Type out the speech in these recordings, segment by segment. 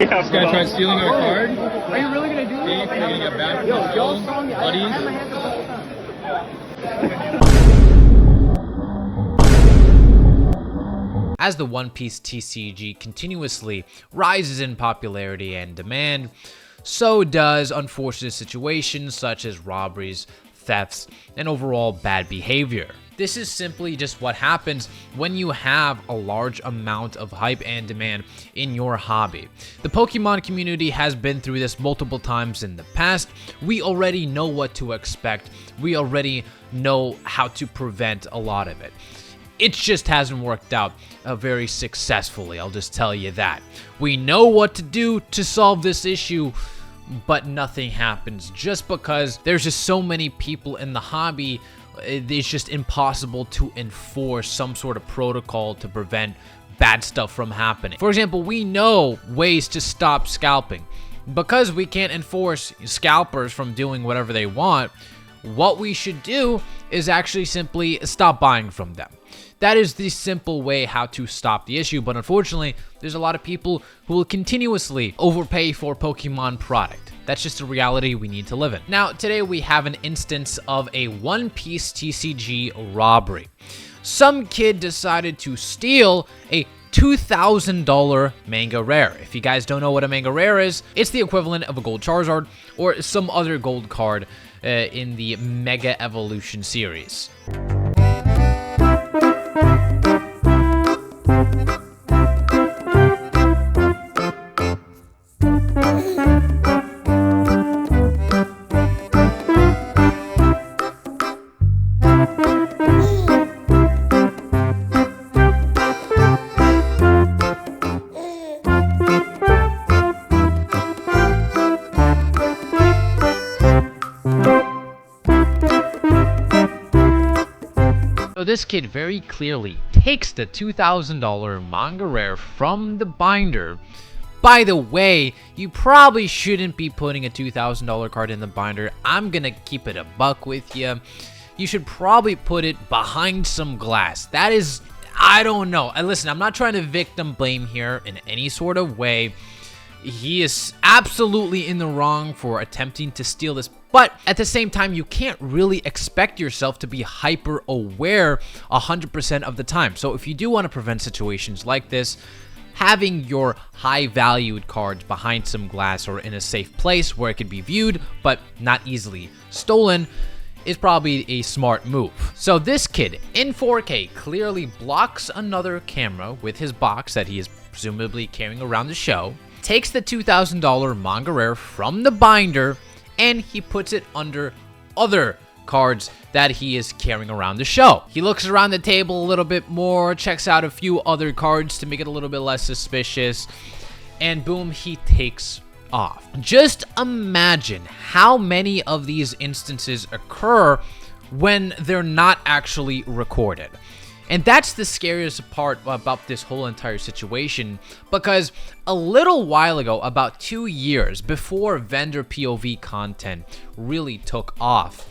This guy tried stealing our card. Are you really gonna do Thief, this? you're gonna get back. Y'all saw me. I Buddies. had my hands up the whole time. As the One Piece TCG continuously rises in popularity and demand, so does unfortunate situations such as robberies, thefts, and overall bad behavior. This is simply just what happens when you have a large amount of hype and demand in your hobby. The Pokemon community has been through this multiple times in the past. We already know what to expect. We already know how to prevent a lot of it. It just hasn't worked out very successfully, I'll just tell you that. We know what to do to solve this issue, but nothing happens just because there's just so many people in the hobby. It's just impossible to enforce some sort of protocol to prevent bad stuff from happening. For example, we know ways to stop scalping. Because we can't enforce scalpers from doing whatever they want, what we should do is actually simply stop buying from them. That is the simple way how to stop the issue, but unfortunately, there's a lot of people who will continuously overpay for Pokemon product. That's just a reality we need to live in. Now, today we have an instance of a One Piece TCG robbery. Some kid decided to steal a $2,000 Manga Rare. If you guys don't know what a Manga Rare is, it's the equivalent of a gold Charizard or some other gold card in the Mega Evolution series. So this kid very clearly takes the $2,000 Manga Rare from the binder. By the way, you probably shouldn't be putting a $2,000 card in the binder. I'm gonna keep it a buck with you. You should probably put it behind some glass. That is, I don't know. And listen, I'm not trying to victim blame here in any sort of way. He is absolutely in the wrong for attempting to steal this, but at the same time, you can't really expect yourself to be hyper aware 100% of the time. So if you do want to prevent situations like this, having your high valued cards behind some glass or in a safe place where it can be viewed but not easily stolen is probably a smart move. So this kid in 4K clearly blocks another camera with his box that he is presumably carrying around the show, takes the $2,000 Manga Rare from the binder, and he puts it under other cards that he is carrying around the show. He looks around the table a little bit more, checks out a few other cards to make it a little bit less suspicious, and boom, he takes off. Just imagine how many of these instances occur when they're not actually recorded. And that's the scariest part about this whole entire situation, because a little while ago, about 2 years before vendor POV content really took off,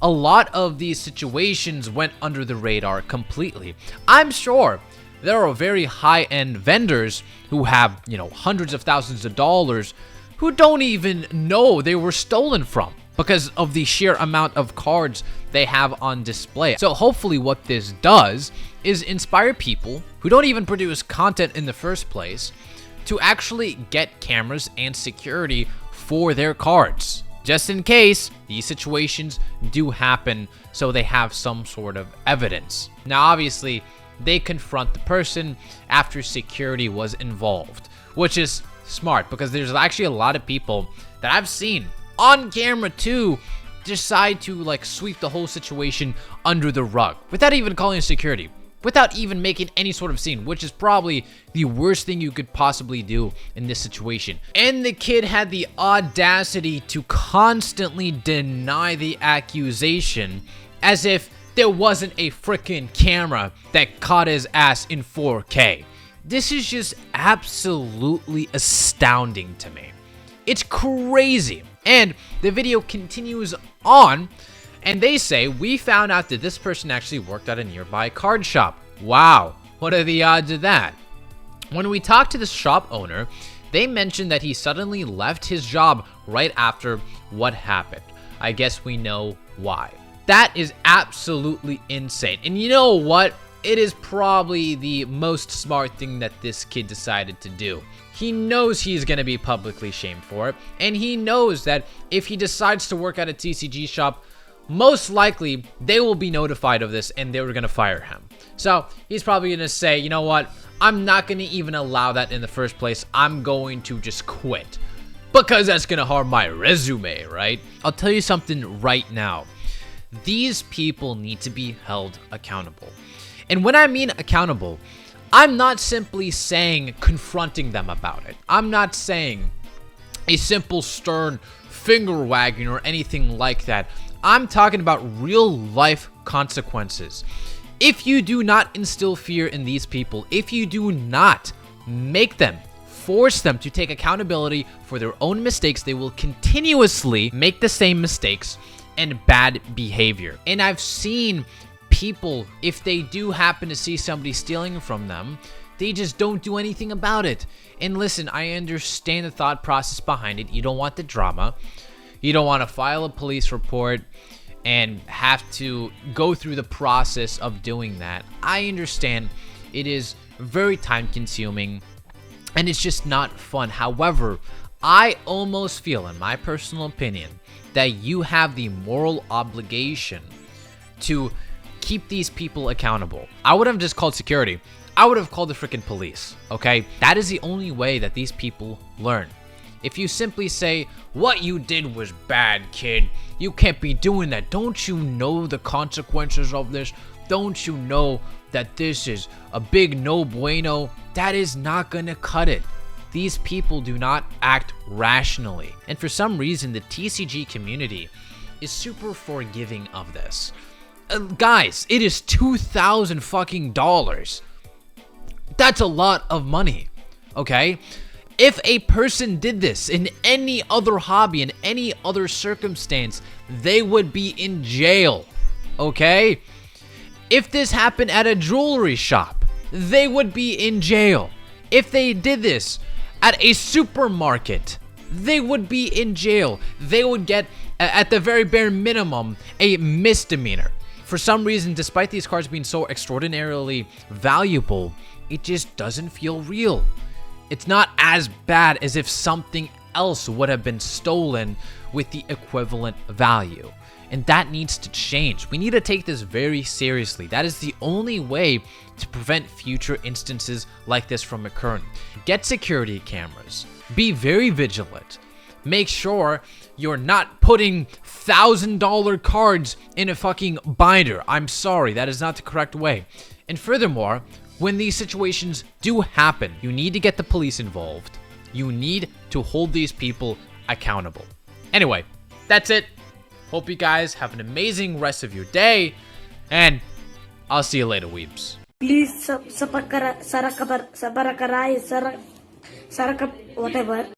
a lot of these situations went under the radar completely. I'm sure there are very high-end vendors who have, hundreds of thousands of dollars who don't even know they were stolen from, because of the sheer amount of cards they have on display. So hopefully what this does is inspire people who don't even produce content in the first place to actually get cameras and security for their cards, just in case these situations do happen, so they have some sort of evidence. Now obviously they confront the person after security was involved, which is smart, because there's actually a lot of people that I've seen on camera too decide to sweep the whole situation under the rug without even calling security, without even making any sort of scene, which is probably the worst thing you could possibly do in this situation. And the kid had the audacity to constantly deny the accusation as if there wasn't a freaking camera that caught his ass in 4K. This is just absolutely astounding to me. It's crazy. And the video continues on, and they say, we found out that this person actually worked at a nearby card shop. Wow, what are the odds of that? When we talked to the shop owner, They mentioned that he suddenly left his job right after what happened. I guess we know why. That is absolutely insane. And you know what? It is probably the most smart thing that this kid decided to do. He knows he's going to be publicly shamed for it, and he knows that if he decides to work at a TCG shop, most likely they will be notified of this and they were going to fire him. So he's probably going to say, you know what, I'm not going to even allow that in the first place. I'm going to just quit because that's going to harm my resume, right? I'll tell you something right now. These people need to be held accountable. And when I mean accountable, I'm not simply saying confronting them about it. I'm not saying a simple stern finger wagging or anything like that. I'm talking about real life consequences. If you do not instill fear in these people, if you do not force them to take accountability for their own mistakes, they will continuously make the same mistakes and bad behavior. And I've seen people, if they do happen to see somebody stealing from them, they just don't do anything about it. And listen, I understand the thought process behind it. You don't want the drama. You don't want to file a police report and have to go through the process of doing that. I understand it is very time consuming and it's just not fun. However, I almost feel, in my personal opinion, that you have the moral obligation to keep these people accountable. I would have just called security. I would have called the freaking police, okay? That is the only way that these people learn. If you simply say, what you did was bad, kid, you can't be doing that. Don't you know the consequences of this? Don't you know that this is a big no bueno? That is not gonna cut it. These people do not act rationally. And for some reason, the TCG community is super forgiving of this. Guys, it is $2,000 fucking dollars. That's a lot of money, okay? If a person did this in any other hobby, in any other circumstance, they would be in jail, okay? If this happened at a jewelry shop, they would be in jail. If they did this at a supermarket, they would be in jail. They would get, at the very bare minimum, a misdemeanor. For some reason, despite these cards being so extraordinarily valuable, it just doesn't feel real. It's not as bad as if something else would have been stolen with the equivalent value. And that needs to change. We need to take this very seriously. That is the only way to prevent future instances like this from occurring. Get security cameras. Be very vigilant. Make sure you're not putting $1,000 cards in a fucking binder. I'm sorry, that is not the correct way. And furthermore, when these situations do happen, you need to get the police involved. You need to hold these people accountable. Anyway, that's it. Hope you guys have an amazing rest of your day, and I'll see you later, weebs. Please whatever.